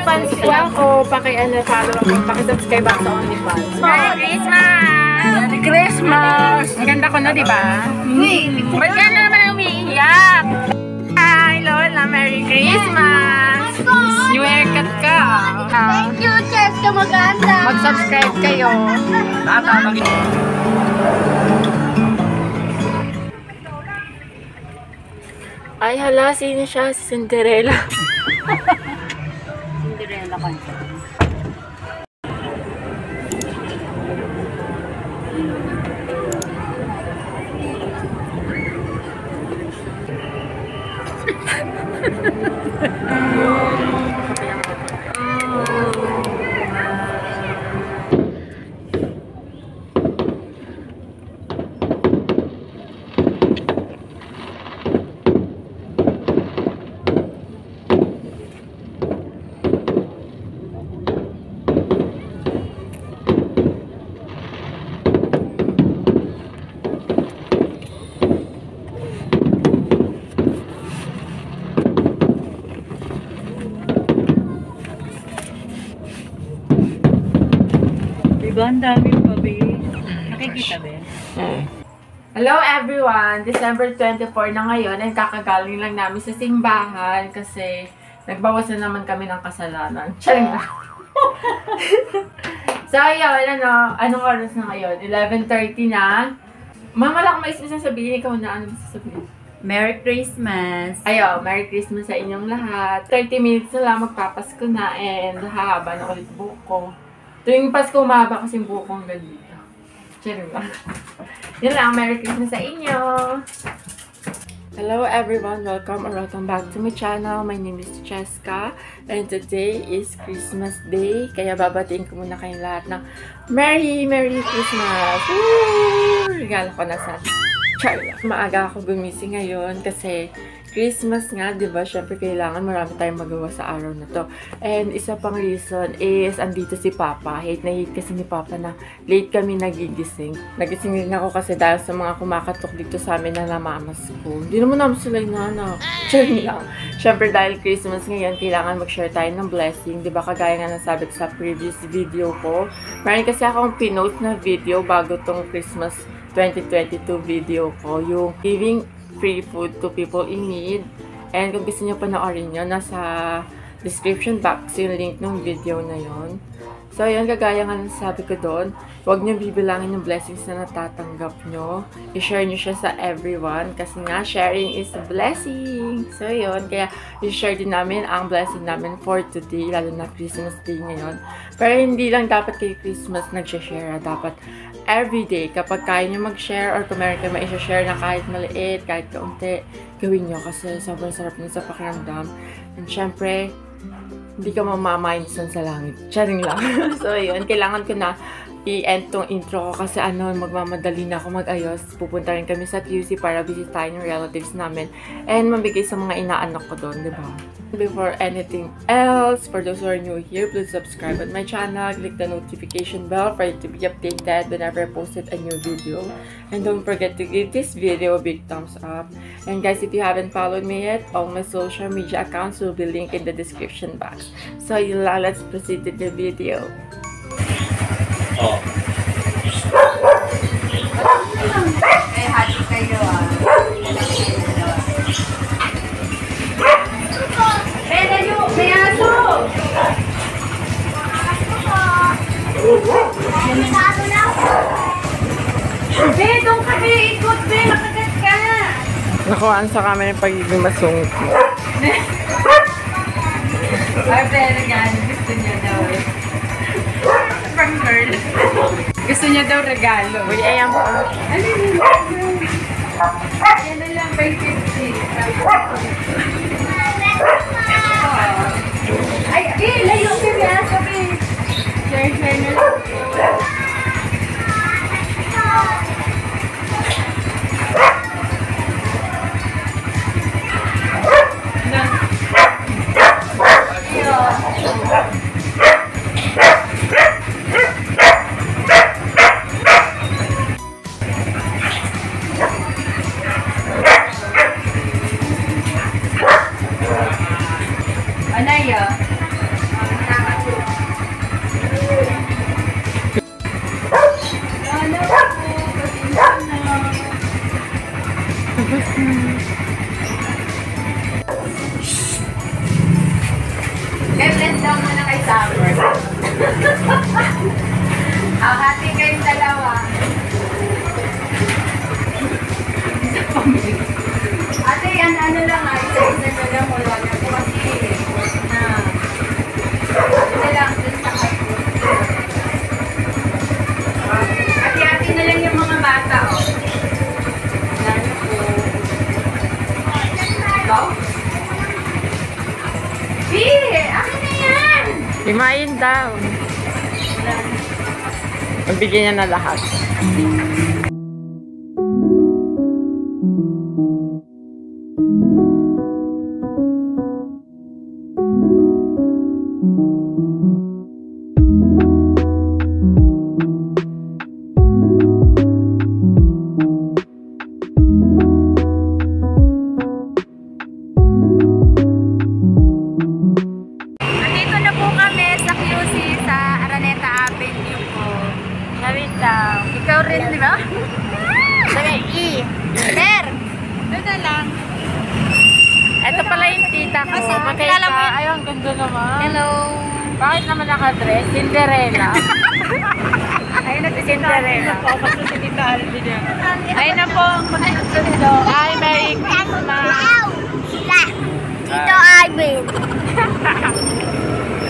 OnlyFans po ako. Paki-follow ako. Paki-subscribe ako sa OnlyFans. Merry Christmas! Merry Christmas! Ang ganda ko na, di ba? Ba't ka na naman umiiyak? Hi, Lola! Merry Christmas! New haircut ka. Thank you, Cheska maganda! Mag-subscribe kayo. Ay, hala, sino siya? Si Cinderella. Cinderella ka. Diba, ang dami pa, be? Nakikita, be? Hello everyone! December 24 na ngayon and kakagaling lang namin sa simbahan kasi nagbawasan naman kami ng kasalanan. Charing lang. So ayun, anong oras na ngayon? 11:30 na. Mama lang, may isip sasabihin, ikaw na ano sasabihin? Merry Christmas! Ayo, Merry Christmas sa inyong lahat. 30 minutes na lang magpapasko na and hahaba na ulit buhok ko. Tuwing Pasko, umahaba kasi yung buhok ko hanggang dito. Charing lang. Yun lang, Merry Christmas sa inyo! Hello everyone! Welcome or welcome back to my channel. My name is Cheska and today is Christmas Day. Kaya babatiin ko muna kayong lahat ng Merry Christmas! Woo! Regalo ko na sa Charlie. Maaga ako gumising ngayon kasi Christmas nga, di ba? Siyempre, kailangan marami tayong magawa sa araw na to. And isa pang reason is, andito si Papa. Hate na hate kasi ni Papa na late kami nagigising. Nagising din ako kasi dahil sa mga kumakatok dito sa amin na namamas ko. Hindi naman namin sila inanak. Charing lang. Siyempre, dahil Christmas ngayon, kailangan mag-share tayo ng blessing. Di ba? Kagaya nga nasabi ko sa previous video ko. Meron kasi akong pinost na video bago tong Christmas 2022 video ko. Yung giving free food to people in need. And kung gusto nyo panoorin nyo, nasa description box yung link ng video na yon. So, yun, kagaya nga sabi ko doon, huwag nyo bibilangin yung blessings na natatanggap nyo. I-share nyo siya sa everyone kasi nga, sharing is a blessing. So, yun, kaya i-share din namin ang blessing namin for today, lalo na Christmas Day ngayon. Pero hindi lang dapat kay Christmas nag-share, dapat everyday, kapag kaya nyo mag-share or kung meron kayo ma-share na kahit maliit, kahit kaunti, gawin nyo kasi sobrang sarap nyo sa pakiramdam. And syempre, hindi ka mamaminsan sa langit. Charing lang. So, yun. Kailangan ko na i-end tong intro ko kasi magmamadali na ako mag-ayos. Pupunta rin kami sa QC para visitahin yung relatives namin and mabigay sa mga inaanak ko doon, diba? Before anything else, for those who are new here, please subscribe on my channel, click the notification bell for you to be updated whenever I posted a new video. And don't forget to give this video a big thumbs up. And guys, if you haven't followed me yet, all my social media accounts will be linked in the description box. So yun lang, let's proceed to the video. Oh. Ay, happy kayo ah. May aso! Be, doon ka be, ikot be, makagat ka! Nakuhaan sa kami ng pagiging masungit mo. Ay, pero regalo, gusto niya daw eh. Pang girl. Gusto niya daw regalo. Uy, ayan po. Ano yun? Ayan na lang, by 50. Ay, layo ka niya, sabi. Share na lang. Anaya. mo lang ako kasi na. Ito lang dun sa hati-hati na lang yung mga bata, oh. Lalo po. Ikaw? Akin na yan! Imayin daw. Magbigyan niya na lahat. Nandito na po kami sa QC sa Araneta Avenue po. Wait lang. Ikaw rin, di ba? Sabi, E. Sir! Doon lang. Ito pala yung tita ko. Kasi, Magkaiba. kilala mo yun? Ay, ang ganda naman. Hello! Bakit naman nakadress? Cinderella. Ayun na si Cinderella. Ayun na po ang magsundo. Hi, Merry Christmas. Tito Ivan.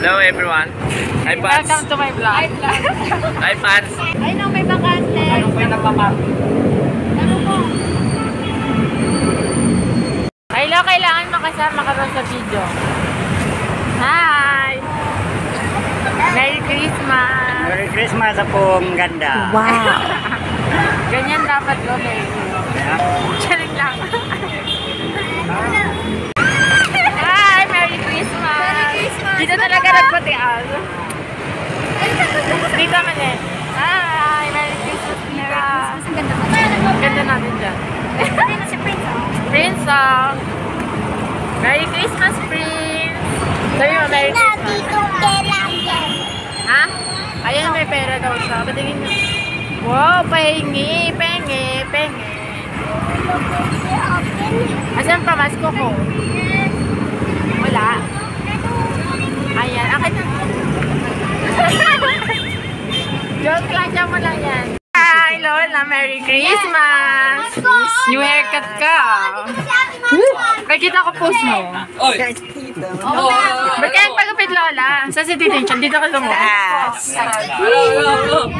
Hello everyone. Hi Pats. Welcome to my vlog. Hi Pats. Ayun na, may bakante. Anong pinagpapati? Ano po? Hello, kailangan makasama ka daw sa video. Hi! Merry Christmas! Merry Christmas po, ang ganda. Wow! Ganyan dapat gawin. Charing lang. Hi! Merry Christmas! Merry Christmas! Dito talaga nagpatial. Dito man eh. Hi! Merry Christmas, Tita! Ang ganda mo. Ganda natin dyan. Ayun na si Prince. Prince song! Merry Christmas, Prince! Sabi mo, Merry Christmas. Tito Kelayan. Ha? Ayan, may pera daw siya. Patingin niyo. Wow, pahingi, pengi, pengi. Asan pa masko ko? Wala. Ayan, akin na. Joke lang, siya mo lang yan. Hi, Lola, Merry Christmas! New haircut ka. Nakikita ko post mo. Oy! Ba't kaya pagupit, Lola? Sa si Titin, dito ka lumabas.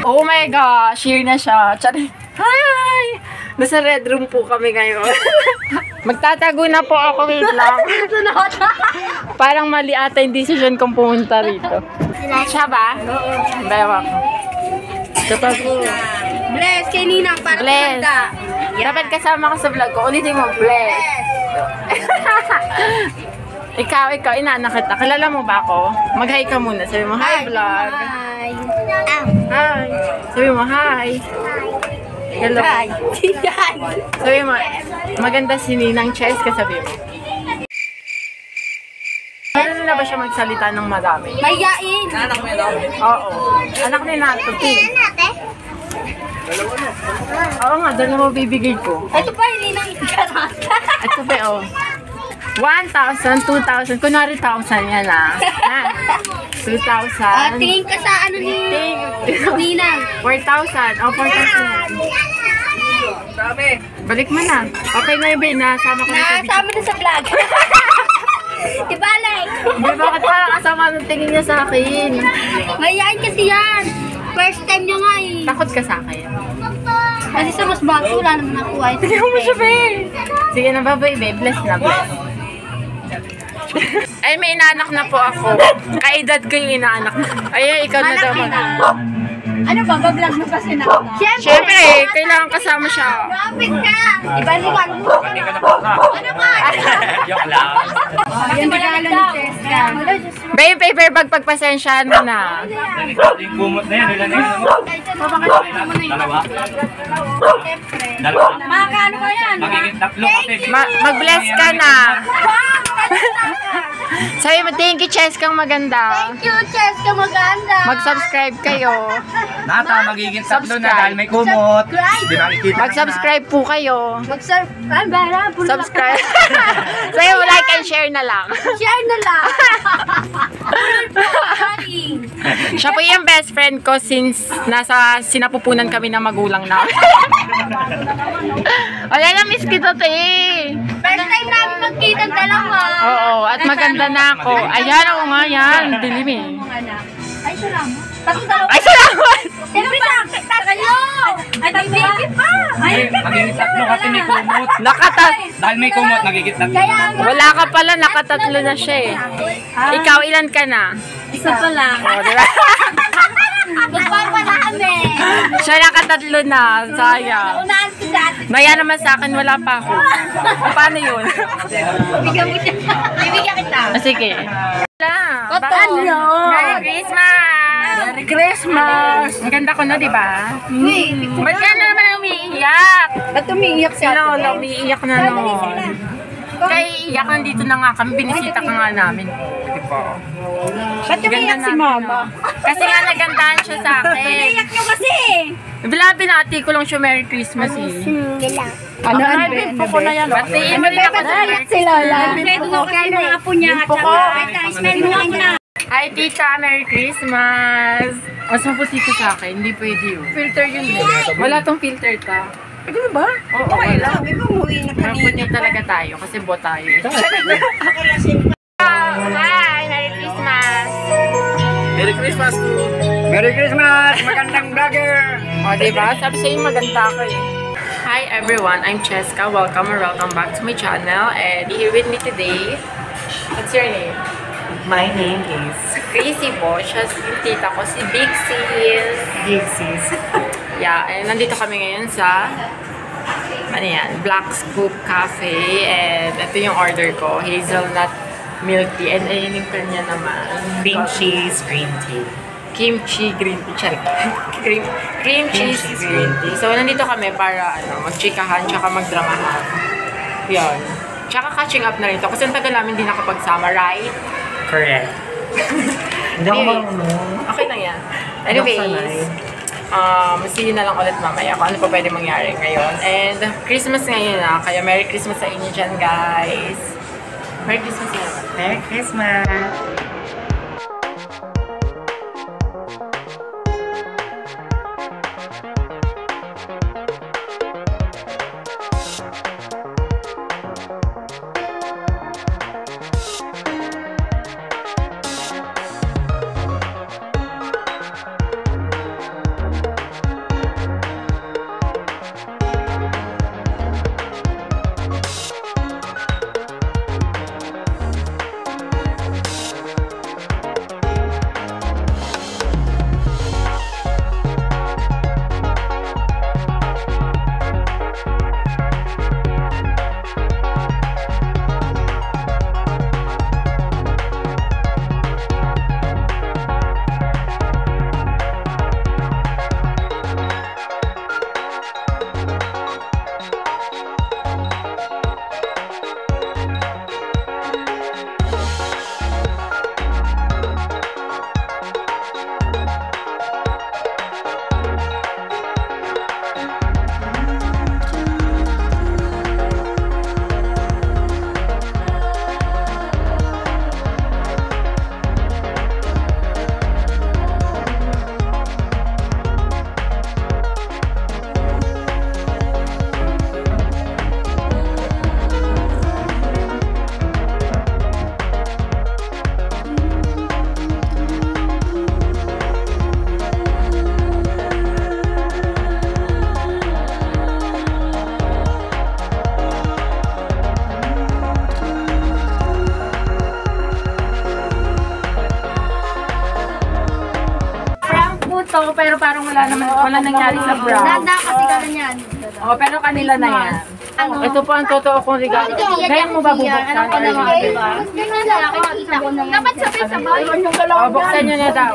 Oh my gosh, here na siya. Charing. Hi! Nasa red room po kami ngayon. Magtatago na po ako, wait lang. Parang mali ata yung decision kong pumunta rito. Siya ba? Oo. Bayaw ako. Tatago. Bless kay Ninang para Bless. maganda. Dapat kasama ka sa vlog ko. Ulitin mo, bless. ikaw, inaanak kita. Kilala mo ba ako? Mag-hi ka muna. Sabi mo, hi vlog. Hi. Hi. Sabi mo, hi. Hello. Hi. Sabi mo, maganda si Ninang Chess ka, sabi mo. Ano na ba siya magsalita ng marami? Mayain. Anak mo yun? Oo. Anak ni Nato, Pink. Oo nga, dalawa bibigay ko. Ito pa yung Ninang Ikaraka. Ito ba, oh. 1,000, 2,000. Kunwari 1,000 yan, ah. Ha? 2,000. Tingin ka sa ano ni Ninang. 4,000. Oh, 4,000. Balik mo na. Okay na yun, nasama ko na sa video. Nasama na sa vlog. Ibalik. Hindi, bakit parang kasama ng tingin niya sa akin? Mayain kasi yan. First time niya nga eh. Takot ka sa akin. Kasi sa mas bago, wala naman nakuha. Tignan mo siya, babe. Sige na, bye-bye, babe. Bless na, bless. Ay, may inaanak na po ako. Kaedad ko yung inaanak. Ay, ikaw na daw. Ano ba? Bablog mo kasi na? Siyempre, kailangan kasama siya. Kapit ka! Ibalikan mo. Hindi ka na po ka. Ano ba? Joke lang. Yung regalo ni Cheska. Babe, paper bag, pagpasensyahan mo na. Yung kumot na yan. Ilan na yun? Dalawa? Dalawa? Makakano ka yan? Magiging tatlo kasi. Mag-bless ka na. Sabi mo, thank you, Chess, kang maganda. Thank you, Cheska. Maganda. Mag-subscribe kayo. Nata, magiging tatlo na Subscribe. dahil may kumot. Di nakikita Mag-subscribe po kayo. Mag-serve. Ay, bara. Subscribe. Sabi mo, like and share na lang. Share na lang. Sorry. Siya po yung best friend ko since nasa sinapupunan kami ng magulang na. Wala na, miss kita, te. First time namin magkita dalawa. Oo. Maganda na ako. Ayan, ako nga yan. Dilim eh. Ay, salamat. Tatlo. Ay, salamat! Siyempre sa tatlo. Ay, baby pa. Ay, Magiging tatlo kasi may kumot. Dahil may kumot, nagigit tatlo. Wala ka pala, nakatatlo na siya eh. Ikaw, ilan ka na? isa pa lang. O, diba? Magpapala kami. Siya nakatatlo na. Sayang. Unahan ko dati. Maya naman sa akin, wala pa ako. Paano yun? Bigyan mo siya. Bibigyan kita. Sige. Ano? Merry Christmas! Merry Christmas! Ang ganda ko na, di ba? Ba't ka na naman umiiyak? Ba't umiiyak Si Lola, umiiyak na noon. Kaya iiyak, nandito na nga kami, binisita ka nga namin. Di ba? Ba't umiiyak si Mama? Kasi nga nagandahan siya sa akin. Umiiyak nyo kasi. Binati ko lang siya Merry Christmas eh. Ano? Ano po na yan? Batiin mo rin ako sa Merry Si Lola. Pwede ko kasi ng apo niya. Wait lang, smell mo lang na. Hi, tita! Merry Christmas! Mas maputi ko sa akin. Hindi pwede yun. Filter yun eh. Wala tong filter ka. Pwede mo ba? Oo, okay lang. Sabi ko, umuwi na Maputi talaga tayo kasi bo tayo. Hi! Merry Christmas! Merry Christmas to Merry Christmas! Magandang vlogger! O, diba? Sabi sa'yo maganda ka eh. Hi everyone, I'm Cheska. Welcome or welcome back to my channel. And here with me today, what's your name? My name is Chrissy po. Siya yung tita ko, si Big Sis. Big Sis. Yeah, and nandito kami ngayon sa ano yan, Black Scoop Cafe. And ito yung order ko, hazelnut milk tea. And ayun yung kanya naman. Cream cheese, green tea. Kimchi green tea. Sorry. cream cheese green tea. So, nandito kami para mag-chikahan tsaka magdramahan. Yun. Tsaka catching up na rin to. Kasi ang tagal namin din nakapagsama, right? Correct. Hindi ako marunong. Okay lang yan. Anyways, see you na lang ulit mamaya kung ano pa pwede mangyari ngayon. And Christmas ngayon na, kaya Merry Christmas sa inyo dyan, guys. Merry Christmas na naman. Merry Christmas! to, pero parang wala nangyari sa brown. Nanda kasi gano'n yan. Oh, pero kanila na yan. Ano? Ito po ang totoo kong regalo. Ngayon mo ba bubuksan? Ano ko naman, diba? Nakikita ko na yan. Dapat sabay-sabay. Oh, buksan nyo na daw.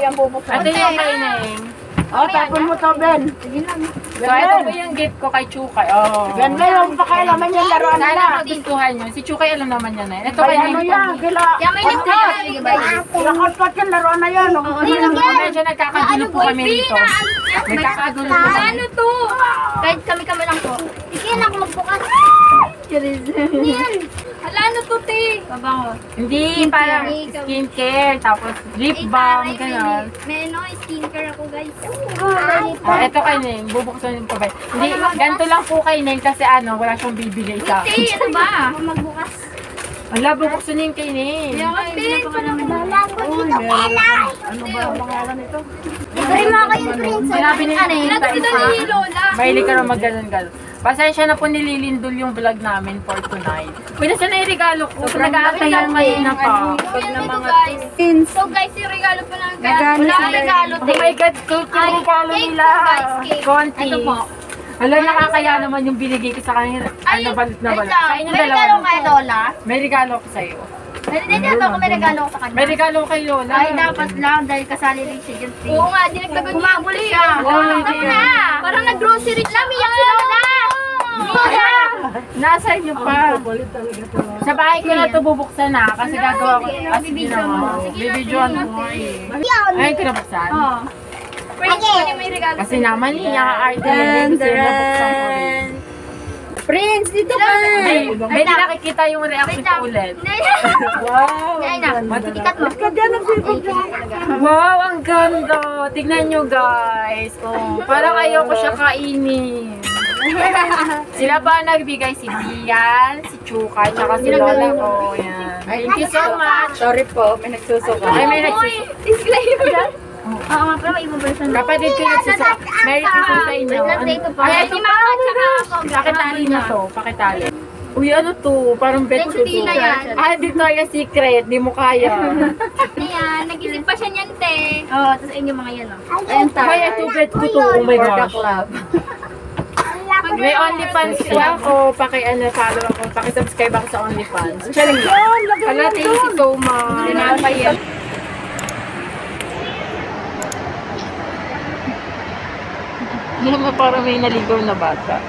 Ito yung kainin. Oh, tapon mo to, Ben. So, ito po yung gift ko kay Chukay. Oh. Ben, ngayon, pakialaman yung laruan Sana nila. magustuhan nyo. Si Chukay alam naman yan eh. Ito Kaya kay ano Neng. yan, kila... Yan, may nagtaya. Sige ba? Kila-kot yung laruan na yan. Oh, medyo nagkakagulo po kami rito. Nagkakagulo po kami. Ano to? Kahit kami lang po. Sige na ako magbukas. Yan. Hala, ano to, te? Babango. Hindi, parang skincare, tapos lip balm, gano'n. May skincare ako, guys. Oh, ito kay Neng, bubuksan yung pa ba? Hindi, ganito lang po kay Neng kasi wala siyang bibigay sa Te, ano ba? Magbukas. Wala, bubuksan niya yung kainin. Ano ba ang pangalan nito? Ay, mga kayo, Prince. Sinabi ni Nandito na ni Lola. Mahilig ka rin mag-ganon-ganon. Pasensya na po nililindol yung vlog namin for tonight. Uy, nasa na yung regalo ko? Nag-aatayan kayo na pa. So guys, yung regalo pa lang guys. Wala akong regalo. Oh my God, cake yung regalo cake nila. po, guys, cake. Konti. Ito po. Hala, nakakaya naman yung binigay ko sa kanila. Ano, balit na balit. Sa inyo May regalo dalawa. kay Lola? May regalo ko sa'yo. Hindi ako may regalo ko sa kanya. May regalo ko kay Lola. Ay, dapat lang dahil kasali rin siya dyan. Oo nga, dinagdagan niya. Kumabuli siya. Oo, Ako hindi. na. Parang nag-grocery siya. Miyak si Lola. Nasa inyo pa. Sa bahay ko na ito bubuksan na kasi gagawa ko. Kasi ginawa. Bibidyoan ko nga eh. Ay, kinabuksan. Oo. Pwede ko niya may regalo. Kasi naman niya, arte na gusto niya buksan ko rin. Prince, dito ka! May nakikita yung reaction ko ulit. Wow! Ay na. Ikat mo. Ka dyan ang sipag dyan. Wow, ang ganda! Tignan nyo guys. Oh, parang ayoko siya kainin. Sila ba nagbigay? Si Bian, si Chuka, tsaka si Lola ko. Yan. Thank you so much. Sorry po, may nagsusuka. Ay, may nagsusuka. Disclaimer. Oo nga, pero may ibang version. Kapatid ko nagsusuka. Merry Christmas sa inyo. Dito pa. Ay, ito Si pa. Mama tsaka ako. Pakitali na to. Pakitali. Uy, ano to? Parang bet ko Hindi to. na yan. Ah, Victoria's Secret. Di mo kaya. Ayan, nag-isip pa siya niyan, te. Oo, tapos ayun yung mga yan, oh. Ayan tayo. Kaya ito bet ko to. Oh my gosh. May OnlyFans po ako. Paki-follow ako. Paki-subscribe ako sa OnlyFans. Charing lang. Hala, thank you so much. Napayag. Naman parang may naligaw na bata.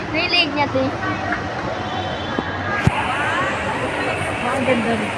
Nilig niya, te. Ang ganda rin.